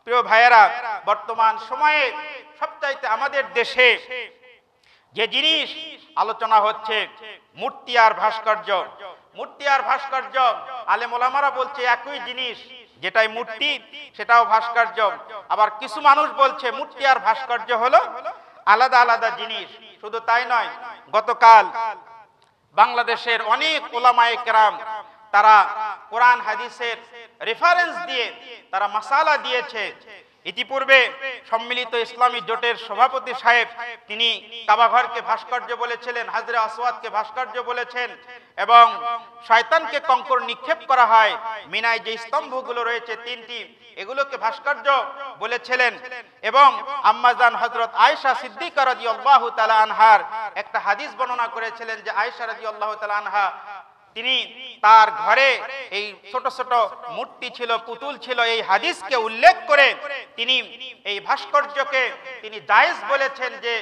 প্রিয় ভাইয়েরা, বর্তমান সময়ে সবচাইতে আমাদের দেশে যে জিনিস আলোচনা হচ্ছে মূর্তি আর ভাস্কর্য। মূর্তি আর ভাস্কর্য আলেম ওলামারা বলছে একই জিনিস, যেটাই মূর্তি সেটাও ভাস্কর্য। আবার কিছু মানুষ বলছে মূর্তি আর ভাস্কর্য হলো আলাদা আলাদা জিনিস। শুধু তাই নয়, গতকাল বাংলাদেশের অনেক ওলামায়ে কেরাম তারা কোরআন হাদিসের রেফারেন্স দিয়ে তারা মাসালা দিয়েছে। ইতিপূর্বে সম্মিলিত ইসলামী জোটের সভাপতি সাহেব তিনি কাবাঘরকে ভাস্কর্য বলেছিলেন, হাজরে আসওয়াদকে ভাস্কর্য বলেছেন, এবং শয়তানকে কঙ্কর নিক্ষেপ করা হয় মিনায় যে স্তম্ভগুলো রয়েছে তিনটি, এগুলোকে ভাস্কর্য বলেছিলেন। এবং আম্মাজান হযরত আয়েশা সিদ্দিকা রাদিয়াল্লাহু তাআলা আনহার একটা হাদিস বর্ণনা করেছিলেন যে আয়েশা রাদিয়াল্লাহু তাআলা আনহা তিনি তার ঘরে এই ছোট ছোট মূর্তি ছিল, পুতুল ছিল, এই হাদিসকে উল্লেখ করে তিনি এই ভাস্কর্যকে তিনি জায়েজ বলেছেন, যে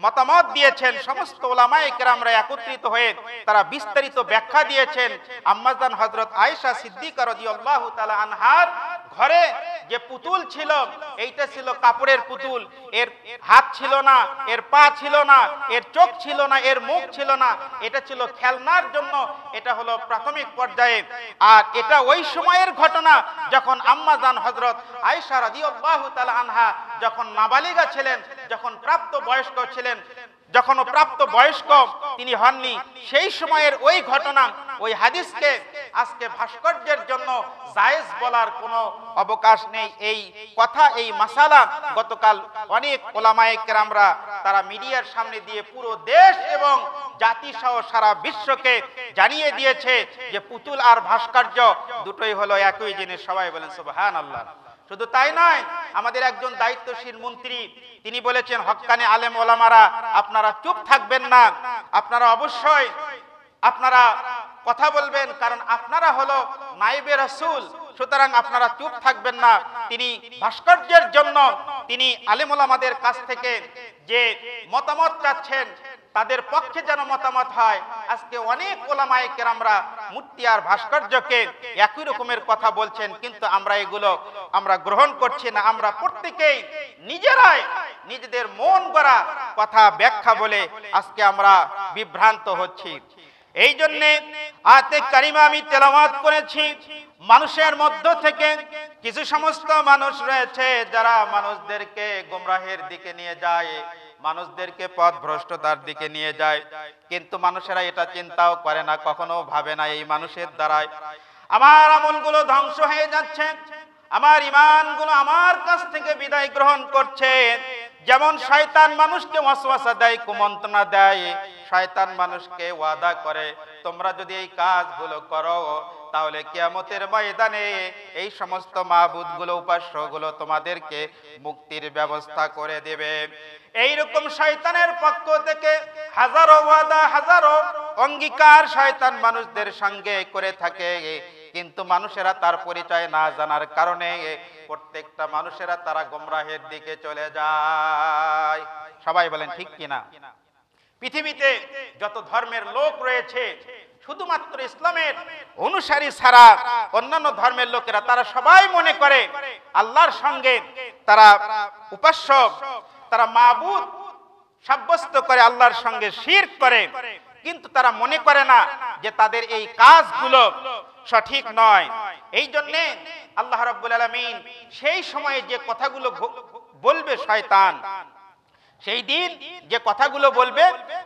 মতামত দিয়েছেন। সমস্ত উলামায়ে কেরামরা একত্রিত হয়ে তারা বিস্তারিত ব্যাখ্যা দিয়েছেন। আম্মাজান হযরত আয়েশা সিদ্দিকা রাদিয়াল্লাহু তাআলা আনহার ঘরে যে পুতুল ছিল এইটা ছিল কাপড়ের পুতুল, এর হাত ছিল না, এর পা ছিল না, এর চোখ ছিল না, এর মুখ ছিল না, এটা ছিল খেলনার জন্য, এটা হলো প্রাথমিক পর্যায়ে। আর এটা ওই সময়ের ঘটনা যখন আম্মাজান হযরত আয়েশা রাদিয়াল্লাহু তাআলা আনহা যখন নাবালিগা ছিলেন, যখন প্রাপ্ত বয়স্ক ছিলেন, যখনও প্রাপ্ত বয়স্ক তিনি হননি, সেই সময়ের ওই ঘটনা, ওই হাদিসকে আজকে ভাস্কর্যের জন্য জায়েজ বলার কোনো অবকাশ নেই। এই কথা, এই মাসালা গতকাল অনেক ওলামায়ে কেরামরা তারা মিডিয়ার সামনে দিয়ে পুরো দেশ এবং জাতি সহ সারা বিশ্বকে জানিয়ে দিয়েছে যে পুতুল আর ভাস্কর্য দুটোই হলো একই জিনিস। সবাই বলেন সুবহানাল্লাহ। শুধু তাই নয়, আমাদের একজন দায়িত্বশীল মন্ত্রী তিনি বলেছেন, হক্কানি আলেম ওলামারা আপনারা চুপ থাকবেন না, আপনারা অবশ্যই আপনারা কথা বলবেন, কারণ আপনারা হলো নায়েবে রাসূল, সুতরাং আপনারা চুপ থাকবেন না। তিনি ভাস্কর্যের জন্য তিনি আলেম ওলামাদের কাছ থেকে যে মতামত চাচ্ছেন তাদের পক্ষে যেন মতামত হয়। আজকে অনেক ওলামায়ে কেরামরা মূর্তি আর ভাস্কর্যকে একই রকমের কথা বলছেন, কিন্তু আমরা এগুলো আমরা গ্রহণ করছি না। আমরা প্রত্যেকেই নিজেরাই নিজেদের মন গড়া কথা ব্যাখ্যা বলে আজকে আমরা বিভ্রান্ত হচ্ছি। এই জন্যে আয়াতে কারিমা আমি তেলাওয়াত করেছি। মানুষের মধ্য থেকে কিছু সমস্ত মানুষ রয়েছে যারা মানুষদেরকে গোমরাহের দিকে নিয়ে যায়, মানুষদেরকে পথভ্রষ্টতার দিকে নিয়ে যায়, কিন্তু মানুষেরা এটা চিন্তাও করে না, কখনো ভাবে না এই মানুষের দ্বারাই আমার আমলগুলো ধ্বংস হয়ে যাচ্ছে, আমার ঈমানগুলো আমার কাছ থেকে বিদায় গ্রহণ করছে। যেমন শয়তান মানুষকে ওয়াসওয়াসা দেয়, কুমন্ত্রণা দেয়, শয়তান মানুষকে ওয়াদা করে তোমরা যদি এই কাজগুলো করো তাহলে কিয়ামতের ময়দানে এই সমস্ত মাবুদগুলো, উপাস্যগুলো তোমাদেরকে মুক্তির ব্যবস্থা করে দেবে। এইরকম শয়তানের পক্ষ থেকে হাজারো ওয়াদা, হাজারো অঙ্গীকার শয়তান মানুষদের সঙ্গে করে থাকে, কিন্তু মানুষেরা তার পরিচয় না জানার কারণে প্রত্যেকটা মানুষেরা তারা গোমরাহের দিকে চলে যায়। সবাই বলেন ঠিক কিনা? পৃথিবীতে যত ধর্মের লোক রয়েছে, শুধুমাত্র ইসলামের অনুসারী ছাড়া অন্যান্য ধর্মের লোকেরা তারা সবাই মনে করে আল্লাহর সঙ্গে তারা উপাস্য, তারা মাবুদ সাব্যস্ত করে, আল্লাহর সঙ্গে শিরক করে, কিন্তু তারা মনে করে না যে তাদের এই কাজগুলো সঠিক নয়। এই জন্য আল্লাহ রাব্বুল আলামিন সেই সময়ে যে কথাগুলো বলবে শয়তান, সেই দিন যে কথাগুলো বলবে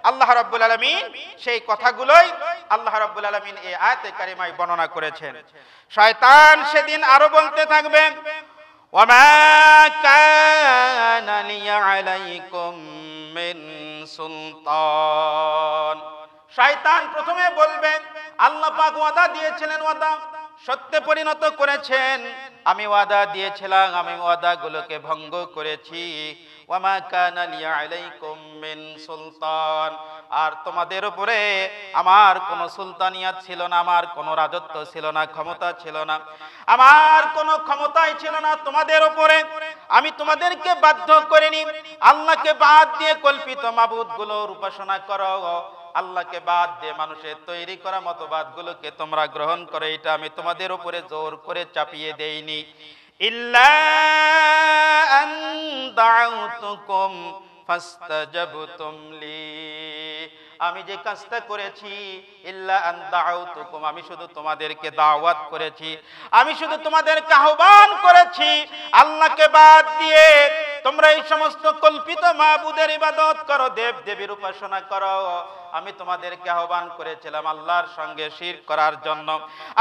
আল্লাহ রাব্বুল আলামিন সেই কথাগুলোই আল্লাহ রাব্বুল আলামিন এই আয়াতে কারিমায় বর্ণনা করেছেন। শয়তান সেদিন আরো বলতে থাকবে, ওয়ামা কানা লি আলাইকুম মিন সুলতান। শয়তান প্রথমে বলবে আল্লাহ পাক ওয়াদা দিয়েছিলেন, ওয়াদা সত্যে পরিণত করেছেন, আমি ওয়াদা দিয়েছিলাম, আমি ওয়াদাগুলোকে ভঙ্গ করেছি। ওয়ামা কানা লি আলাইকুম মিন সুলতান, আর তোমাদের উপরে আমার কোনো সুলতানিয়াত ছিল না, আমার কোনো রাজত্ব ছিল না, ক্ষমতা ছিল না, আমার কোনো ক্ষমতাই ছিল না তোমাদের উপরে। আমি তোমাদেরকে বাধ্য করিনি আল্লাহকে বাদ দিয়ে কল্পিত মাবুদগুলোর উপাসনা করো, আল্লাহকে বাদ দিয়ে মানুষের তৈরি করা মতবাদগুলোকে তোমরা গ্রহণ করো, এটা আমি তোমাদের উপরে জোর করে চাপিয়ে দেইনি। ইল্লা দাউতুকুম ফাস্তাজাবতুম লি, আমি যে কাজটা করেছি ইল্লা আন দাউতুকুম, আমি শুধু তোমাদেরকে দাওয়াত করেছি, আমি শুধু তোমাদেরকে আহ্বান করেছি। আল্লাহকে বাদ দিয়ে তোমরা এই সমস্ত কল্পিত মাবুদের ইবাদত করো, দেব দেবীর উপাসনা করো। আমি তোমাদেরকে আহ্বান করেছিলাম আল্লাহর সঙ্গে শিরক করার জন্য।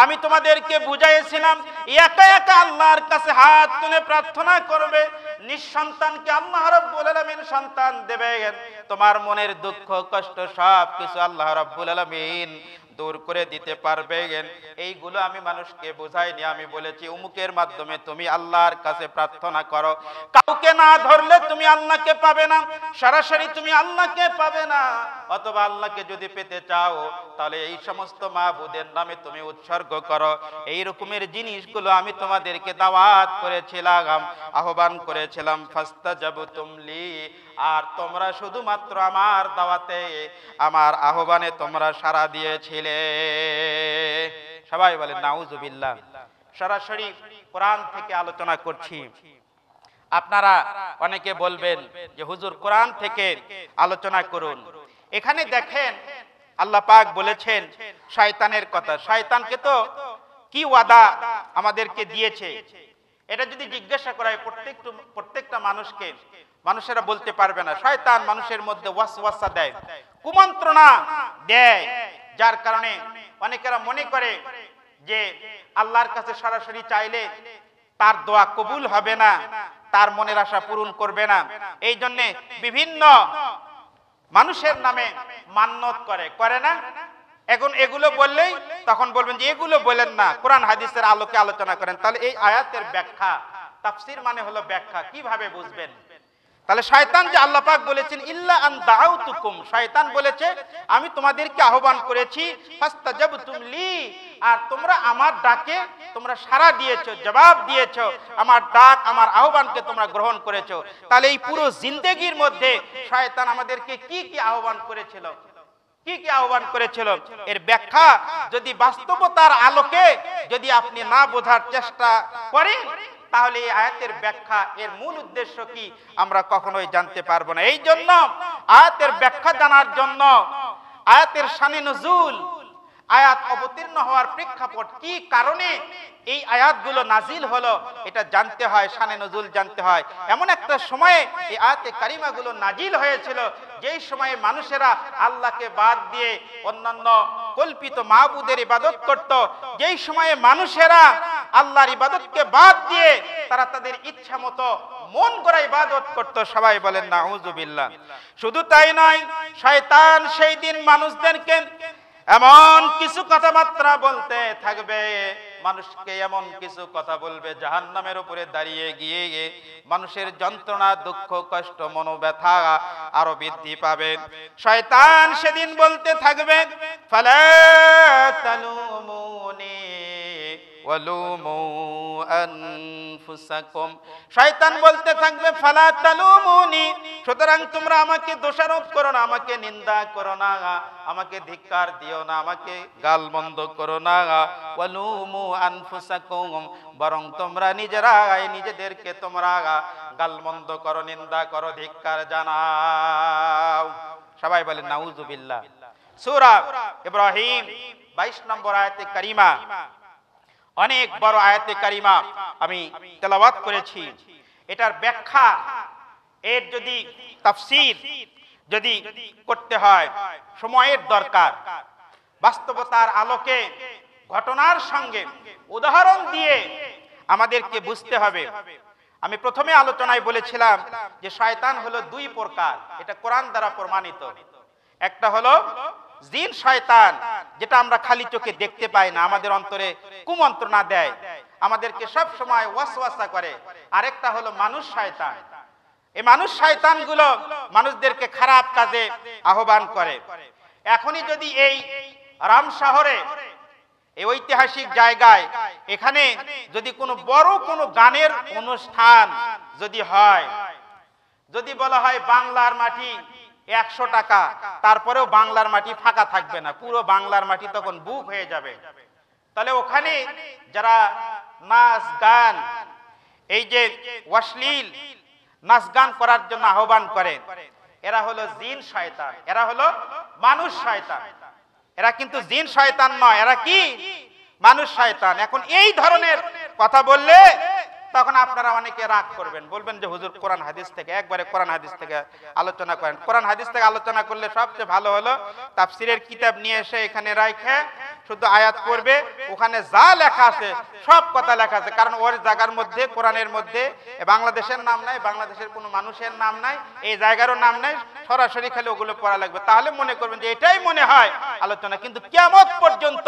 আমি তোমাদেরকে বুঝাইছিলাম একা একা আল্লাহর কাছে হাত তুলে প্রার্থনা করবে, নিঃসন্তানকে আল্লাহ রাব্বুল আলামিন সন্তান দেবেন। তোমার মনের দুঃখ কষ্ট সব কিছু আল্লাহ রাব্বুল আলামিন দূর করে দিতে পারবেন। এইগুলো আমি মানুষকে বোঝাইনি। আমি বলেছি উমুকের মাধ্যমে তুমি আল্লাহর কাছে প্রার্থনা করো, কাউকে না ধরলে তুমি আল্লাহকে পাবে না, সরাসরি তুমি আল্লাহকে পাবে না। অথবা আল্লাহকে যদি পেতে চাও তাহলে এই সমস্ত মাবুদের নামে তুমি উৎসর্গ করো। এই রকমের জিনিসগুলো আমি তোমাদেরকে দাওয়াত করেছিলাম, আহ্বান করেছিলাম। ফাস্তাজাবতুম লি, আর তোমরা শুধুমাত্র আমার দাওয়াতে, আমার আহ্বানে তোমরা সাড়া দিয়েছিলে। সবাই বলেন নাউজুবিল্লাহ। সরাসরি কোরআন থেকে আলোচনা করছি। আপনারা অনেকে বলবেন যে হুজুর কোরআন থেকে আলোচনা করুন। এখানে দেখেন আল্লাহ পাক বলেছেন শয়তানের কথা। শয়তানকে তো কি ওয়াদা আমাদেরকে দিয়েছে, এটা যদি জিজ্ঞাসা করা হয় প্রত্যেকটা মানুষকে, মানুষেরা বলতে পারবে না। শয়তান মানুষের মধ্যে ওয়াসওয়াসা দেয়, কুমন্ত্রণা দেয়, যার কারণে অনেকেরা মনে করে যে আল্লাহর কাছে সরাসরি চাইলে তার দোয়া কবুল হবে না, তার মনের আশা পূরণ করবে না। এই জন্য বিভিন্ন মানুষের নামে মান্যত করে না। এখন এগুলো বললেই তখন বলবেন যে এগুলো বলেন না, কোরআন হাদিসের আলোকে আলোচনা করেন। তাহলে এই আয়াতের ব্যাখ্যা, তাফসীর মানে হলো ব্যাখ্যা, কিভাবে বুঝবেন? তাহলে শয়তান যে আল্লাহ পাক বলেছেন ইল্লা আন দাউতুকুম, শয়তান বলেছে আমি তোমাদেরকে আহ্বান করেছি, ফাস্তাজাবতুম লি, আর তোমরা আমার ডাকে তোমরা সাড়া দিয়েছো, জবাব দিয়েছো, আমার ডাক আমার আহ্বানকে তোমরা গ্রহণ করেছো। তাহলে এই পুরো জিন্দেগির মধ্যে শয়তান আমাদেরকে কি কি আহ্বান করেছিল, কি কি আহ্বান করেছিল, এর ব্যাখ্যা যদি বাস্তবতার আলোকে যদি আপনি না বোঝার চেষ্টা করেন তাহলে এই আয়াতের ব্যাখ্যা, এর মূল উদ্দেশ্য কি আমরা কখনোই জানতে পারবো না। এই জন্য আয়াতের ব্যাখ্যা জানার জন্য আয়াতের শানে নুজুল, আয়াত অবতীর্ণ হওয়ার প্রেক্ষাপট, কি কারণে এই আয়াতগুলো নাজিল হলো, এটা জানতে হয়, শানে নুজুল জানতে হয়। এমন একটা সময়ে এই আয়াতে কারিমাগুলো নাজিল হয়েছিল যেই সময়ে মানুষেরা আল্লাহকে বাদ দিয়ে অন্যান্য কল্পিত মাবুদের ইবাদত করত, যেই সময়ে মানুষেরা আল্লাহর ইবাদতকে বাদ দিয়ে তারা তাদের ইচ্ছা মতো মন গড়া ইবাদত করত। সবাই বলেন নাউজুবিল্লাহ। শুধু তাই নয়, শয়তান সেই দিন মানুষদেরকে এমন কিছু কথাবার্তা বলতে থাকবে, মানুষকে এমন কিছু কথা বলবে জাহান্নামের উপরে দাঁড়িয়ে গিয়ে মানুষের যন্ত্রণা, দুঃখ, কষ্ট, মনোব্যথা আরো বৃদ্ধি পাবে। শয়তান সেদিন বলতে থাকবে ফালা তালুমুনি ওয়ালুমু আনফুসাকুম, শয়তান বলতে থাকবে ফালা তালুমুনি, সুতরাং তোমরা আমাকে দোষারোপ করো না, আমাকে নিন্দা করো না, আমাকে ধিক্কার দিও না, আমাকে গালমন্দ করো না। ওয়ালুমু আনফুসাকুম, বরং তোমরা নিজেরাই নিজেদেরকে তোমরা গালমন্দ করো, নিন্দা করো, ধিক্কার জানাও। সবাই বলেন নাউজুবিল্লাহ। সূরা ইব্রাহিম 22 নম্বর আয়াতে কারিমা, অনেক বড় আয়াতে কারিমা আমি তেলাওয়াত করেছি। এটার ব্যাখ্যা, এর যদি তাফসীর যদি করতে হয় সময়ের দরকার, বাস্তবতার আলোকে ঘটনার সঙ্গে উদাহরণ দিয়ে আমাদেরকে বুঝতে হবে। আমি প্রথমে আলোচনায় বলেছিলাম যে শয়তান হলো দুই প্রকার, এটা কোরআন দ্বারা প্রমাণিত। একটা হলো জিন শয়তান, যেটা আমরা খালি চোখে দেখতে পাই না, আমাদের অন্তরে কুমন্ত্রণা দেয়, আমাদেরকে সব সময় ওয়াসওয়াসা করে। আরেকটা হলো মানুষ শয়তান। এই মানুষ শয়তানগুলো মানুষদেরকে খারাপ কাজে আহ্বান করে। এখনই যদি এই রাম শহরে, এই ঐতিহাসিক জায়গায়, এখানে যদি কোনো বড় কোনো গানের অনুষ্ঠান যদি হয়, যদি বলা হয় বাংলার মাটি 100 টাকা, তারপরেও বাংলার মাটি ফাঁকা থাকবে না, পুরো বাংলার মাটি তখন বুক হয়ে যাবে। তাহলে ওখানে যারা নাচ গান, এই যে অশ্লীল নাচ গান করার জন্য আহ্বান করে, এরা হলো জিন শয়তান, এরা হলো মানুষ শয়তান। এরা কিন্তু জিন শয়তান নয়, এরা কি মানুষ শয়তান। এখন এই ধরনের কথা বললে তখন আপনারা অনেকে রাগ করবেন, বলবেন যে হুজুর কোরআন হাদিস থেকে একবারে কোরআন হাদিস থেকে আলোচনা করেন। কোরআন হাদিস থেকে আলোচনা করলে সবচেয়ে ভালো হলো তাফসিরের কিতাব নিয়ে এসে এখানে রাখে শুধু আয়াত পড়বে, ওখানে যা লেখা আছে সব কথা লেখা আছে। কারণ ওর জায়গার মধ্যে, কোরআনের মধ্যে বাংলাদেশের নাম নাই, বাংলাদেশের কোনো মানুষের নাম নাই, এই জায়গারও নাম নাই, সরাসরি খালি ওগুলো পড়া লাগবে। তাহলে মনে করবেন যে এটাই মনে হয় আলোচনা। কিন্তু কিয়ামত পর্যন্ত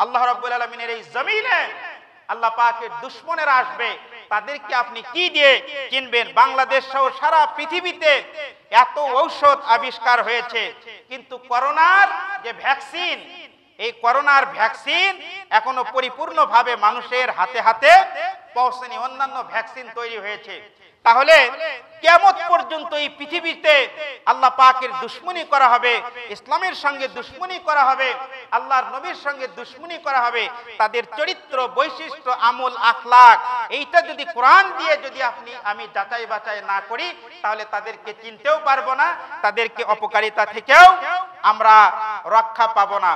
আল্লাহ রাব্বুল আলামিনের এই জমিনে আল্লাহ পাকের দুশমনেরা আসবে, তাদেরকে আপনি কি দিয়ে কিনবেন? বাংলাদেশ সহ সারা পৃথিবীতে এত ঔষধ আবিষ্কার হয়েছে, কিন্তু করোনার যে ভ্যাকসিন, এই করোনার ভ্যাকসিন এখনো পরিপূর্ণভাবে মানুষের হাতে হাতে পৌঁছেনি। অন্যান্য ভ্যাকসিন তৈরি হয়েছে। তাহলে কিয়ামত পর্যন্ত এই পৃথিবীতে আল্লাহ পাকের দুশমনি করা হবে, ইসলামের সঙ্গে দুশমনি করা হবে, আল্লাহর নবীর সঙ্গে দুশমনি করা হবে। তাদের চরিত্র, বৈশিষ্ট্য, আমল, আখলাক, এইটা যদি কোরআন দিয়ে যদি আমি যাচাই বাছাই না করি, তাহলে তাদেরকে চিনতেও পারবো না, তাদেরকে অপকারিতা থেকেও আমরা রক্ষা পাবো না।